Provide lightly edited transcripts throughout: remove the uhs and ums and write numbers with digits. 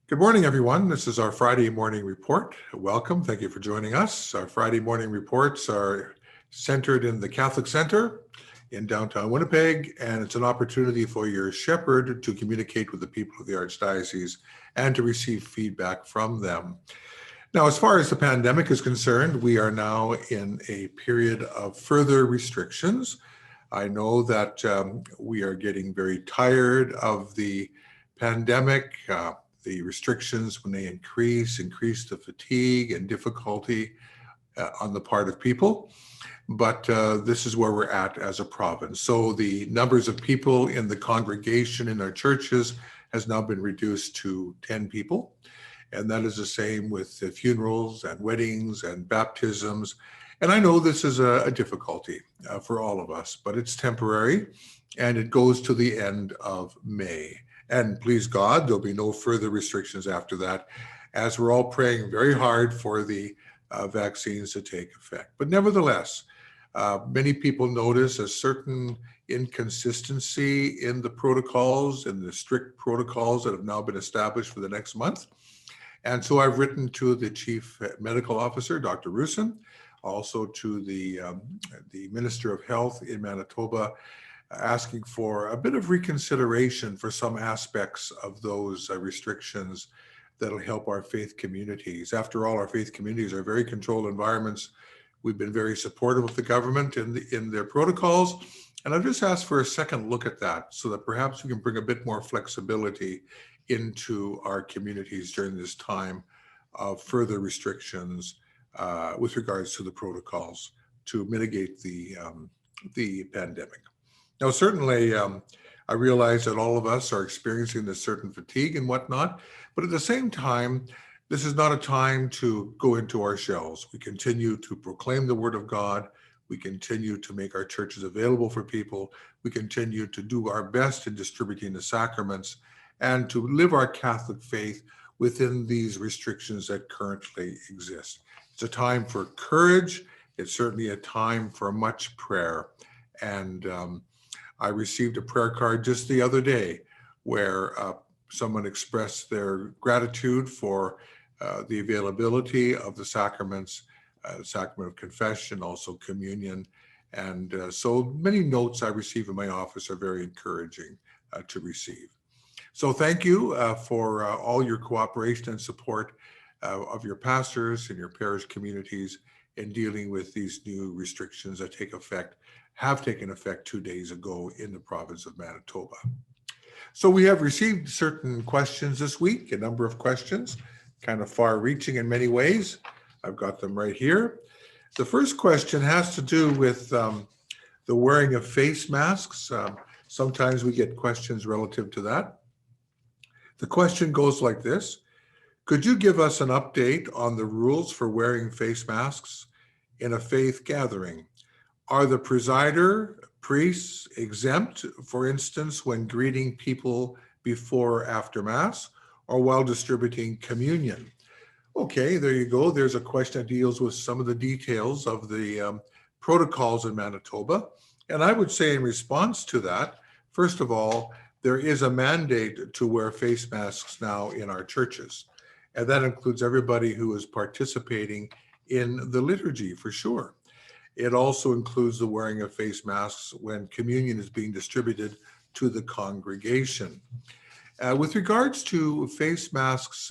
Good morning, everyone. This is our Friday morning report. Welcome. Thank you for joining us. Our Friday morning reports are centered in the Catholic Center in downtown Winnipeg, and it's an opportunity for your shepherd to communicate with the people of the Archdiocese and to receive feedback from them. Now, as far as the pandemic is concerned, we are now in a period of further restrictions. I know that we are getting very tired of the pandemic. The restrictions, when they increase the fatigue and difficulty on the part of people. But this is where we're at as a province. So the numbers of people in the congregation in our churches has now been reduced to 10 people. And that is the same with the funerals and weddings and baptisms. And I know this is a difficulty for all of us, but it's temporary and it goes to the end of May. And please God, there'll be no further restrictions after that, as we're all praying very hard for the vaccines to take effect. But nevertheless, many people notice a certain inconsistency in the protocols and the strict protocols that have now been established for the next month. And so I've written to the Chief Medical Officer, Dr. Roussin, also to the Minister of Health in Manitoba, asking for a bit of reconsideration for some aspects of those restrictions that'll help our faith communities. After all, our faith communities are very controlled environments. We've been very supportive of the government in their protocols. And I've just asked for a second look at that so that perhaps we can bring a bit more flexibility into our communities during this time of further restrictions with regards to the protocols to mitigate the pandemic. Now, certainly, I realize that all of us are experiencing this certain fatigue and whatnot, but at the same time, this is not a time to go into our shells. We continue to proclaim the Word of God. We continue to make our churches available for people. We continue to do our best in distributing the sacraments and to live our Catholic faith within these restrictions that currently exist. It's a time for courage. It's certainly a time for much prayer. And I received a prayer card just the other day where someone expressed their gratitude for the availability of the sacraments, the sacrament of confession, also communion. And so many notes I receive in my office are very encouraging to receive. So thank you for all your cooperation and support of your pastors and your parish communities in dealing with these new restrictions that have taken effect 2 days ago in the province of Manitoba. So we have received certain questions this week, a number of questions, kind of far-reaching in many ways. I've got them right here. The first question has to do with the wearing of face masks. Sometimes we get questions relative to that. The question goes like this: could you give us an update on the rules for wearing face masks in a faith gathering? Are the presider, priests exempt, for instance, when greeting people before or after Mass or while distributing communion? Okay, there you go. There's a question that deals with some of the details of the protocols in Manitoba. And I would say in response to that, first of all, there is a mandate to wear face masks now in our churches. And that includes everybody who is participating in the liturgy, for sure. It also includes the wearing of face masks when communion is being distributed to the congregation. With regards to face masks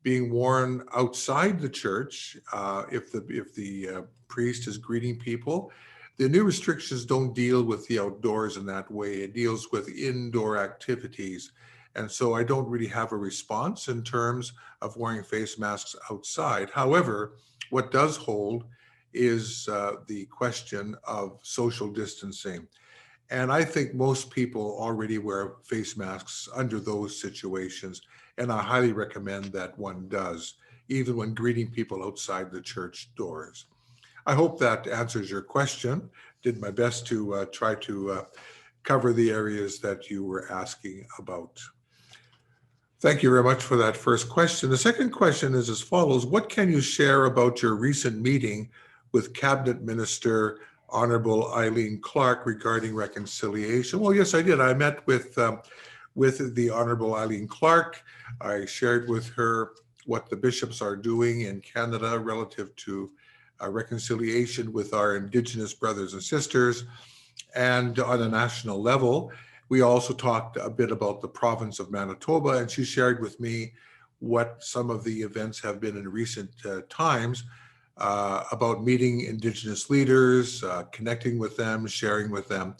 being worn outside the church, if the priest is greeting people, the new restrictions don't deal with the outdoors in that way. It deals with indoor activities. And so I don't really have a response in terms of wearing face masks outside. However, what does hold is the question of social distancing. And I think most people already wear face masks under those situations. And I highly recommend that one does, even when greeting people outside the church doors. I hope that answers your question. Did my best to try to cover the areas that you were asking about. Thank you very much for that first question. The second question is as follows: what can you share about your recent meeting with Cabinet Minister Honourable Elieen Clarke regarding reconciliation. Well, yes, I did. I met with the Honourable Elieen Clarke. I shared with her what the bishops are doing in Canada relative to reconciliation with our Indigenous brothers and sisters. And on a national level, we also talked a bit about the province of Manitoba, and she shared with me what some of the events have been in recent times about meeting Indigenous leaders, connecting with them, sharing with them.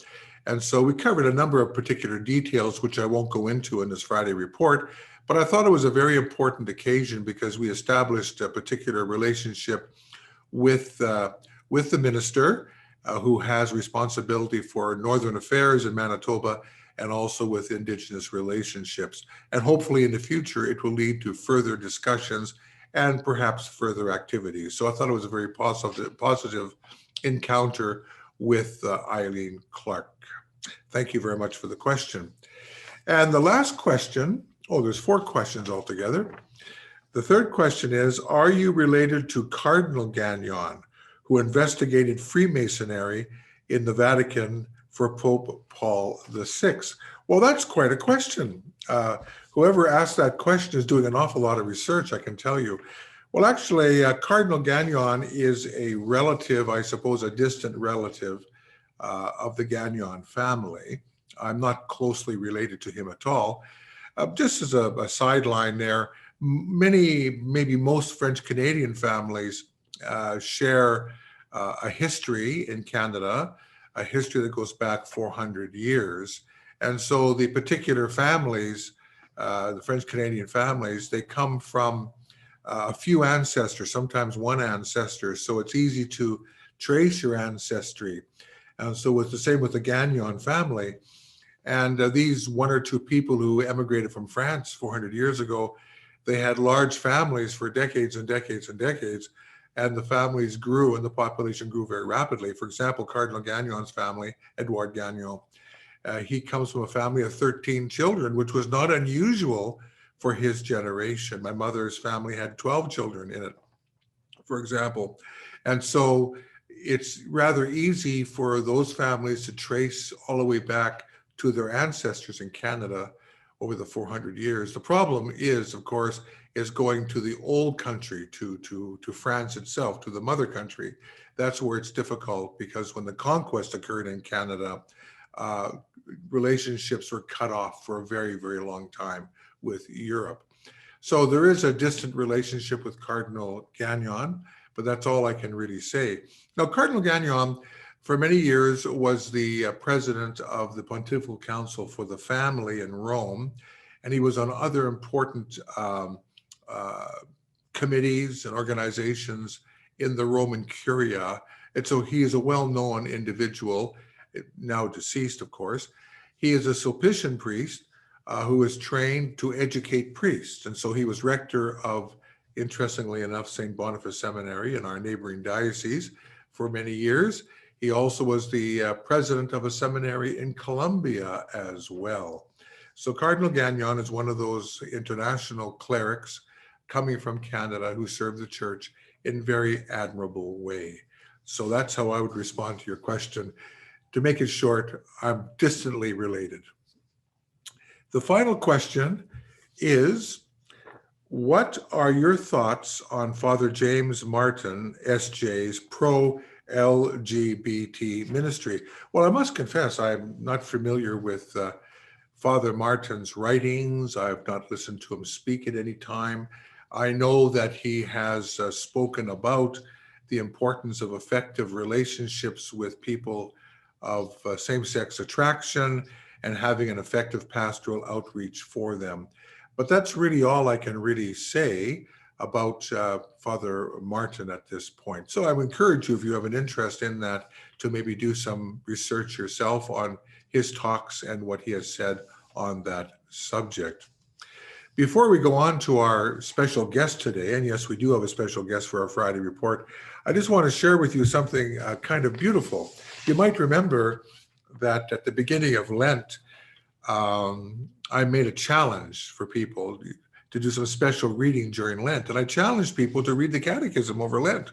And so we covered a number of particular details, which I won't go into in this Friday report, but I thought it was a very important occasion because we established a particular relationship with the minister who has responsibility for Northern Affairs in Manitoba and also with Indigenous relationships. And hopefully in the future, it will lead to further discussions and perhaps further activities. So I thought it was a very positive encounter with Elieen Clarke. Thank you very much for the question. And the last question, there's 4 questions altogether. The third question is, are you related to Cardinal Gagnon, who investigated Freemasonry in the Vatican for Pope Paul VI? Well, that's quite a question. Whoever asked that question is doing an awful lot of research, I can tell you. Well, actually, Cardinal Gagnon is a relative, I suppose, a distant relative of the Gagnon family. I'm not closely related to him at all. Just as a sideline there, maybe most French Canadian families share a history in Canada, a history that goes back 400 years. And so the particular families, the French Canadian families, they come from a few ancestors, sometimes one ancestor. So it's easy to trace your ancestry. And so it's the same with the Gagnon family. And these 1 or 2 people who emigrated from France 400 years ago, they had large families for decades and decades and decades. And the families grew and the population grew very rapidly. For example, Cardinal Gagnon's family, Édouard Gagnon, he comes from a family of 13 children, which was not unusual for his generation. My mother's family had 12 children in it, for example. And so it's rather easy for those families to trace all the way back to their ancestors in Canada over the 400 years. The problem is, of course, is going to the old country, to France itself, to the mother country. That's where it's difficult, because when the conquest occurred in Canada, relationships were cut off for a very, very long time with Europe. So there is a distant relationship with Cardinal Gagnon, but that's all I can really say. Now, Cardinal Gagnon, for many years, was the president of the Pontifical Council for the Family in Rome, and he was on other important committees and organizations in the Roman Curia. And so he is a well-known individual, now deceased, of course. He is a Sulpician priest who is trained to educate priests. And so he was rector of, interestingly enough, St. Boniface Seminary in our neighboring diocese for many years. He also was the president of a seminary in Colombia as well. So Cardinal Gagnon is one of those international clerics coming from Canada who serve the church in very admirable way. So that's how I would respond to your question. To make it short, I'm distantly related. The final question is, what are your thoughts on Father James Martin, SJ's pro-LGBT ministry? Well, I must confess, I'm not familiar with Father Martin's writings. I've not listened to him speak at any time. I know that he has spoken about the importance of effective relationships with people of same-sex attraction and having an effective pastoral outreach for them. But that's really all I can really say about Father Martin at this point. So I would encourage you, if you have an interest in that, to maybe do some research yourself on his talks and what he has said on that subject. Before we go on to our special guest today, and yes, we do have a special guest for our Friday report, I just want to share with you something kind of beautiful. You might remember that at the beginning of Lent, I made a challenge for people to do some special reading during Lent. And I challenged people to read the Catechism over Lent.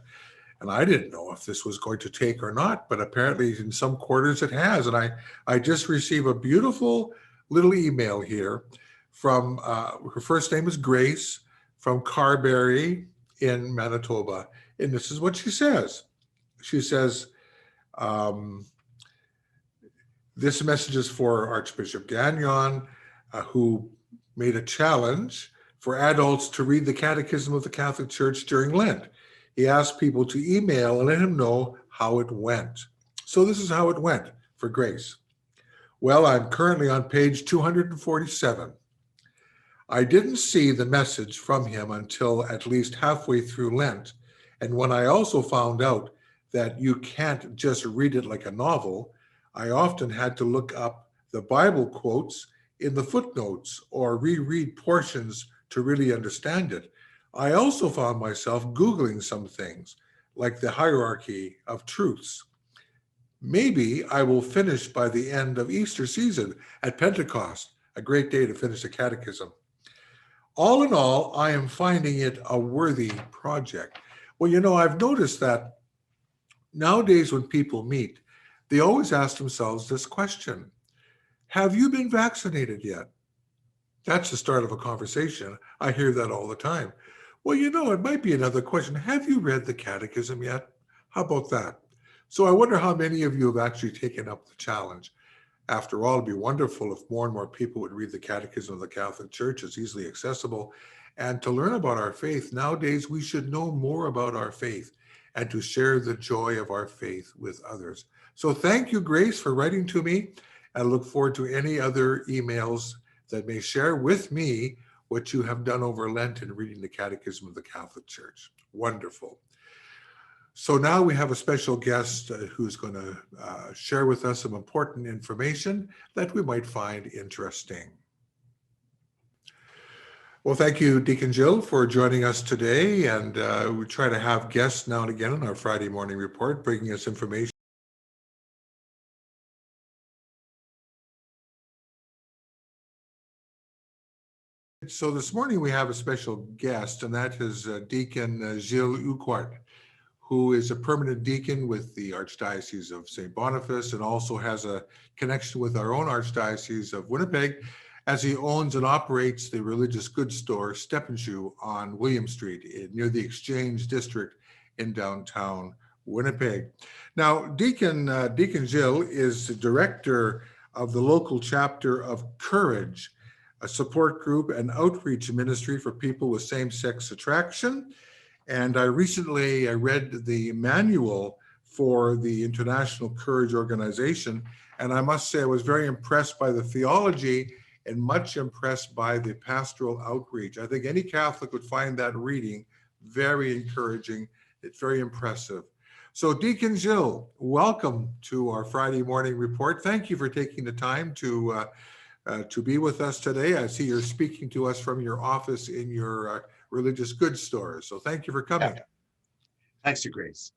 And I didn't know if this was going to take or not, but apparently in some quarters it has. And I just received a beautiful little email here from, her first name is Grace, from Carberry in Manitoba. And this is what she says. She says, this message is for Archbishop Gagnon, who made a challenge for adults to read the Catechism of the Catholic Church during Lent. He asked people to email and let him know how it went. So this is how it went for Grace. Well, I'm currently on page 247. I didn't see the message from him until at least halfway through Lent. And when I also found out that you can't just read it like a novel, I often had to look up the Bible quotes in the footnotes or reread portions to really understand it. I also found myself Googling some things, like the hierarchy of truths. Maybe I will finish by the end of Easter season at Pentecost, a great day to finish the catechism. All in all, I am finding it a worthy project. Well, you know, I've noticed that nowadays when people meet, they always ask themselves this question: have you been vaccinated yet? That's the start of a conversation. I hear that all the time. Well, you know, it might be another question. Have you read the catechism yet? How about that? So I wonder how many of you have actually taken up the challenge. After all, it'd be wonderful if more and more people would read the Catechism of the Catholic Church. It's easily accessible. And to learn about our faith, nowadays we should know more about our faith and to share the joy of our faith with others. So thank you, Grace, for writing to me. I look forward to any other emails that may share with me what you have done over Lent in reading the Catechism of the Catholic Church. Wonderful. So now we have a special guest who's going to share with us some important information that we might find interesting. Well, thank you, Deacon Gilles, for joining us today. And we try to have guests now and again on our Friday morning report, bringing us information. So this morning we have a special guest, and that is Deacon Gilles Urquhart, who is a permanent deacon with the Archdiocese of St. Boniface and also has a connection with our own Archdiocese of Winnipeg, as he owns and operates the religious goods store Step and Shoe on William Street near the Exchange District in downtown Winnipeg. Now, Deacon Gilles is the director of the local chapter of Courage, a support group and outreach ministry for people with same-sex attraction. And I recently read the manual for the International Courage Organization, and I must say I was very impressed by the theology and much impressed by the pastoral outreach. I think any Catholic would find that reading very encouraging. It's very impressive. So Deacon Gilles, welcome to our Friday morning report. Thank you for taking the time to be with us today. I see you're speaking to us from your office in your religious goods store. So thank you for coming. Yeah. Thanks to Grace.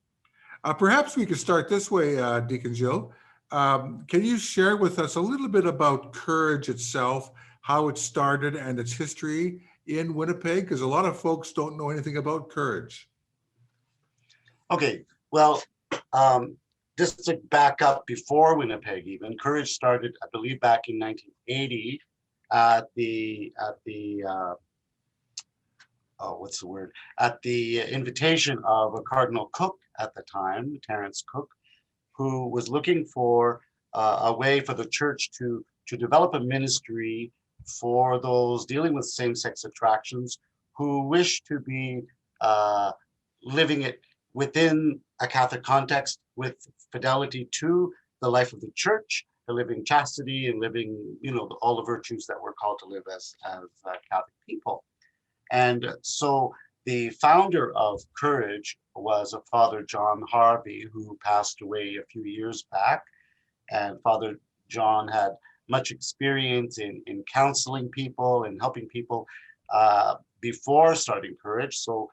Perhaps we could start this way, Deacon Gilles. Can you share with us a little bit about Courage itself, how it started and its history in Winnipeg? Because a lot of folks don't know anything about Courage. Okay, well, just to back up before Winnipeg even, Courage started, I believe, back in 1980 at the invitation of a Cardinal Cook at the time, Terence Cook, who was looking for a way for the church to develop a ministry for those dealing with same-sex attractions who wish to be living it within a Catholic context with fidelity to the life of the church, to living chastity and living, all the virtues that we're called to live as Catholic people. And so the founder of Courage was a Father John Harvey, who passed away a few years back. And Father John had much experience in counseling people and helping people before starting Courage. So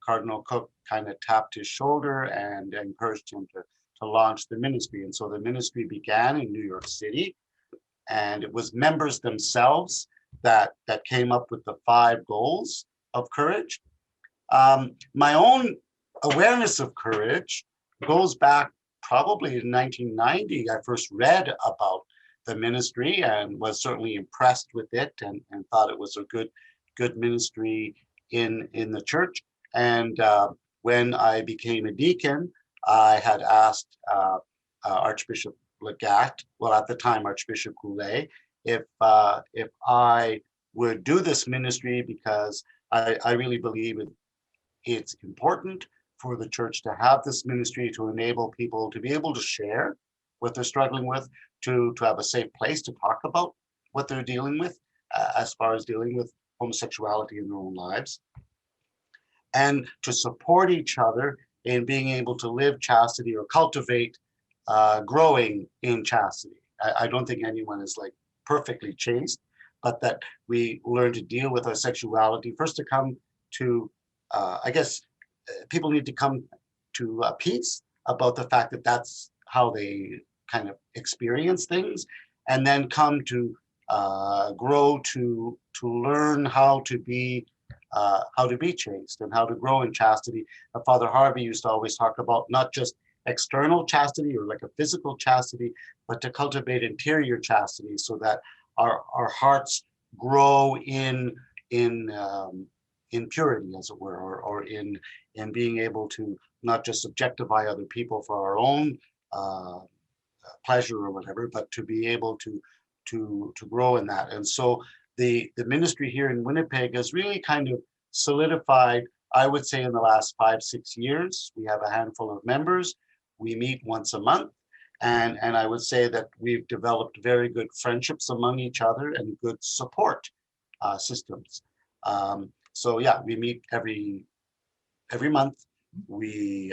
Cardinal Cook kind of tapped his shoulder and encouraged him to launch the ministry. And so the ministry began in New York City, and it was members themselves that came up with the 5 goals of Courage. My own awareness of courage goes back probably in 1990. I first read about the ministry and was certainly impressed with it, and thought it was a good ministry in the church. And when I became a deacon, I had asked Archbishop Legat, well, at the time Archbishop Goulet, if I would do this ministry, because I really believe it's important for the church to have this ministry to enable people to be able to share what they're struggling with, to have a safe place to talk about what they're dealing with, as far as dealing with homosexuality in their own lives, and to support each other in being able to live chastity or cultivate growing in chastity. I don't think anyone is like perfectly chaste, but that we learn to deal with our sexuality, first to come to, I guess, people need to come to peace about the fact that that's how they kind of experience things, and then come to grow to learn how to be chaste and how to grow in chastity. Father Harvey used to always talk about not just external chastity or like a physical chastity, but to cultivate interior chastity, so that our hearts grow in purity, as it were, or in being able to not just objectify other people for our own pleasure or whatever, but to be able to grow in that. And so the ministry here in Winnipeg has really kind of solidified, I would say, in the last 5-6 years. We have a handful of members. We meet once a month. And I would say that we've developed very good friendships among each other and good support systems. So yeah, we meet every month. We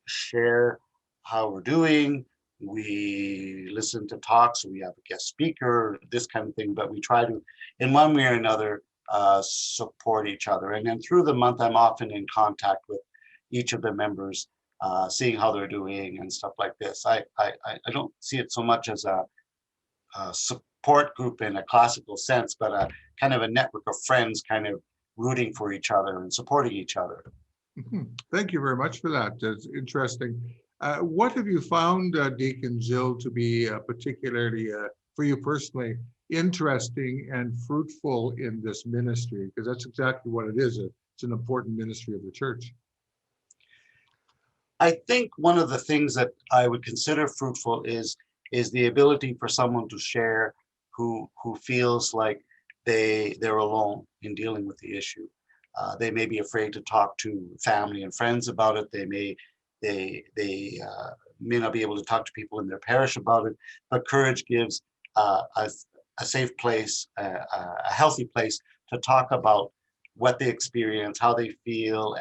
share how we're doing. We listen to talks. We have a guest speaker, this kind of thing. But we try to, in one way or another, support each other. And then through the month, I'm often in contact with each of the members, seeing how they're doing and stuff like this. I don't see it so much as a support group in a classical sense, but a kind of a network of friends kind of rooting for each other and supporting each other. Thank you very much for that. It's interesting. What have you found, Deacon Gilles, to be particularly, for you personally, interesting and fruitful in this ministry? Because that's exactly what it is. It's an important ministry of the church. I think one of the things that I would consider fruitful is the ability for someone to share who feels like they're alone in dealing with the issue. They may be afraid to talk to family and friends about it. They may not be able to talk to people in their parish about it. But courage gives a safe place, a healthy place to talk about what they experience, how they feel,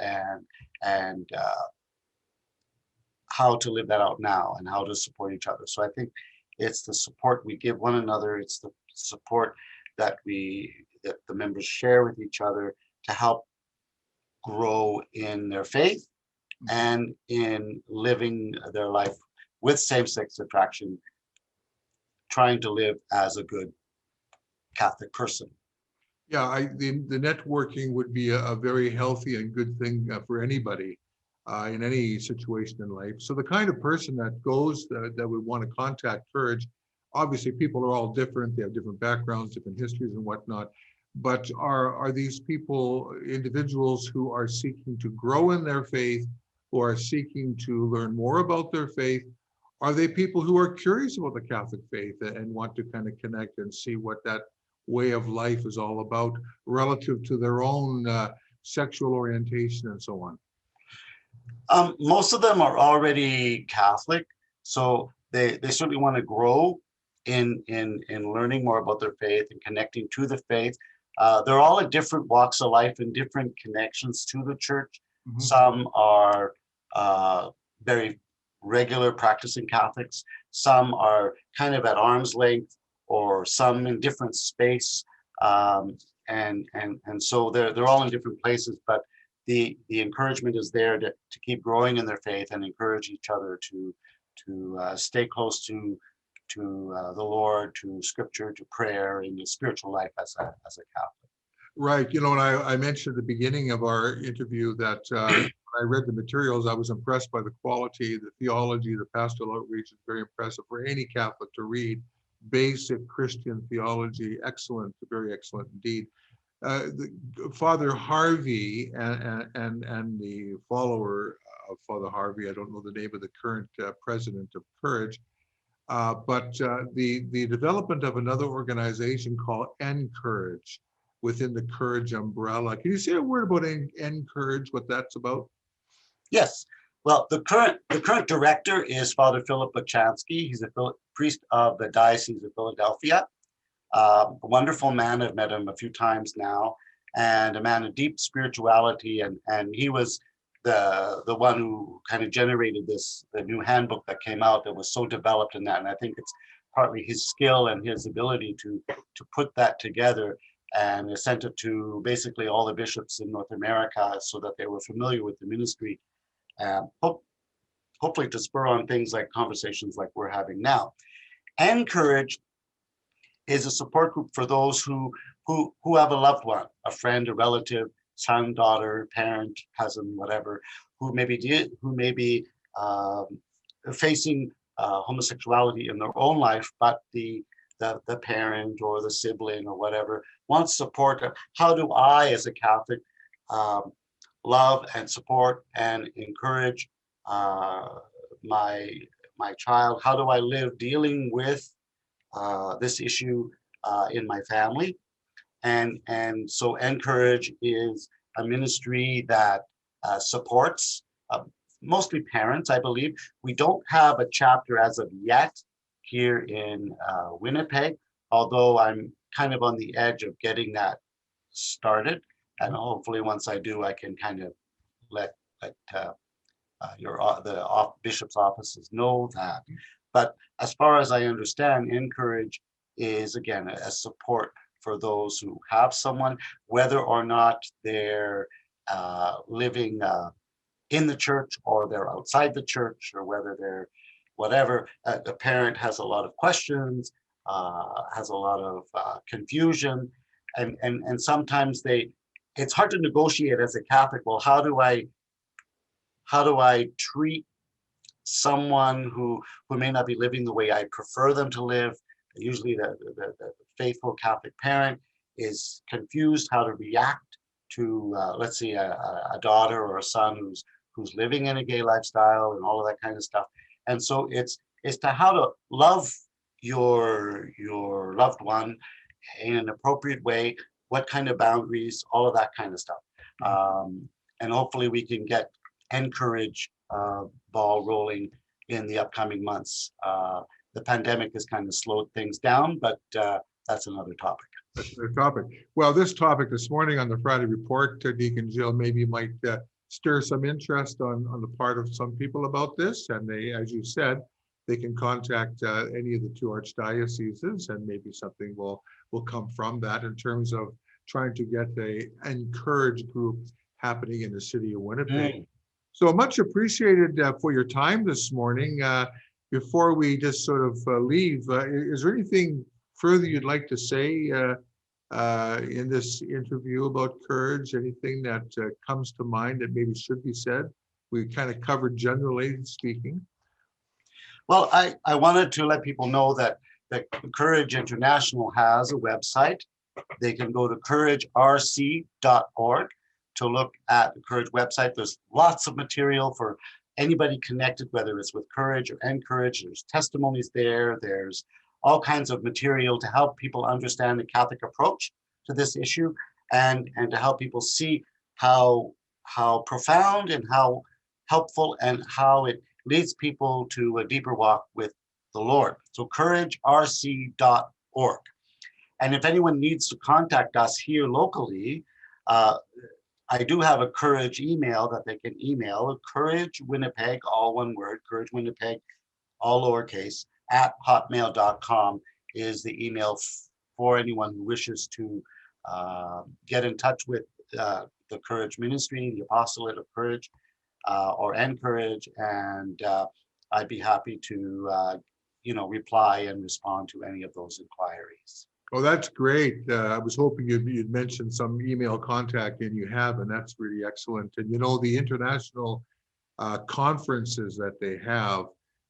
and how to live that out now, and how to support each other. So I think it's the support we give one another. It's the support that the members share with each other to help grow in their faith and in living their life with same-sex attraction, trying to live as a good Catholic person. Yeah, the networking would be a very healthy and good thing for anybody in any situation in life. So the kind of person that goes that would want to contact Courage, obviously people are all different. They have different backgrounds, different histories and whatnot. But are these people individuals who are seeking to grow in their faith, who are seeking to learn more about their faith? Are they people who are curious about the Catholic faith and want to kind of connect and see what that way of life is all about relative to their own sexual orientation and so on? Most of them are already Catholic, so they certainly want to grow in learning more about their faith and connecting to the faith. They're all at different walks of life and different connections to the church. Mm-hmm. Some are very regular practicing Catholics. Some are kind of at arm's length, or some in different space. And so they're all in different places, but the encouragement is there to keep growing in their faith and encourage each other to stay close to the Lord, to Scripture, to prayer, and the spiritual life as a Catholic. Right. You know, and I mentioned at the beginning of our interview that I read the materials, I was impressed by the quality, the theology, the pastoral outreach is very impressive for any Catholic to read. Basic Christian theology, excellent, very excellent indeed. Father Harvey and the follower of Father Harvey, I don't know the name of the current president of Courage, but the development of another organization called Encourage within the Courage umbrella. Can you say a word about Encourage, what that's about? Yes. Well, the current director is Father Philip Lachansky. He's a priest of the Diocese of Philadelphia. A wonderful man. I've met him a few times now, and a man of deep spirituality. And he was the one who kind of generated the new handbook that came out that was so developed in that. And I think it's partly his skill and his ability to put that together, and sent it to basically all the bishops in North America so that they were familiar with the ministry. Hopefully to spur on things like conversations like we're having now. Encourage is a support group for those who have a loved one, a friend, a relative, son, daughter, parent, cousin, whatever, who may be facing homosexuality in their own life, but the parent or the sibling or whatever wants support. How do I, as a Catholic, love and support and encourage my child? How do I live dealing with this issue in my family? And so Encourage is a ministry that supports mostly parents, I believe. We don't have a chapter as of yet here in Winnipeg, although I'm kind of on the edge of getting that started. And hopefully once I do, I can kind of let the bishop's offices know that. But as far as I understand, Encourage is, again, a support for those who have someone, whether or not they're living in the church or they're outside the church, or whether they're whatever. The parent has a lot of questions, has a lot of confusion, and sometimes it's hard to negotiate as a Catholic. Well, how do I treat someone who may not be living the way I prefer them to live? Usually the faithful Catholic parent is confused how to react to, let's say, a daughter or a son who's living in a gay lifestyle and all of that kind of stuff. And so it's to how to love your loved one in an appropriate way, what kind of boundaries, all of that kind of stuff. And hopefully we can get Encourage ball rolling in the upcoming months. The pandemic has kind of slowed things down, but that's another topic. That's another topic. Well, this topic this morning on the Friday Report, Deacon Gilles, maybe might stir some interest on the part of some people about this. And they, as you said, they can contact any of the two archdioceses, and maybe something will come from that in terms of trying to get a Encourage group happening in the city of Winnipeg. So much appreciated for your time this morning. Before we just sort of leave, is there anything further you'd like to say in this interview about Courage? Anything that comes to mind that maybe should be said? We kind of covered generally speaking. Well, I wanted to let people know that Courage International has a website. They can go to couragerc.org to look at the Courage website. There's lots of material for anybody connected, whether it's with Courage or Encourage. There's testimonies there. There's all kinds of material to help people understand the Catholic approach to this issue, and to help people see how profound and how helpful and how it leads people to a deeper walk with the Lord. So couragerc.org. And if anyone needs to contact us here locally, I do have a Courage email that they can email. Courage Winnipeg, all one word, Courage Winnipeg, all lowercase, @hotmail.com is the email for anyone who wishes to get in touch with the Courage Ministry, the Apostolate of Courage, or Encourage, and I'd be happy to reply and respond to any of those inquiries. Oh, that's great. I was hoping you'd mentioned some email contact, and you have, and that's really excellent. And you know, the international conferences that they have,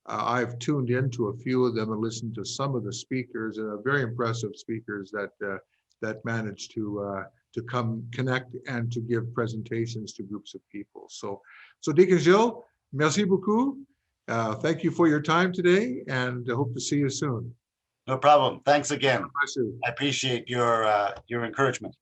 I've tuned into a few of them and listened to some of the speakers, and very impressive speakers that manage to come connect and to give presentations to groups of people. So Deacon Gilles, merci beaucoup. Thank you for your time today, and I hope to see you soon. No problem. Thanks again. God bless you. I appreciate your encouragement.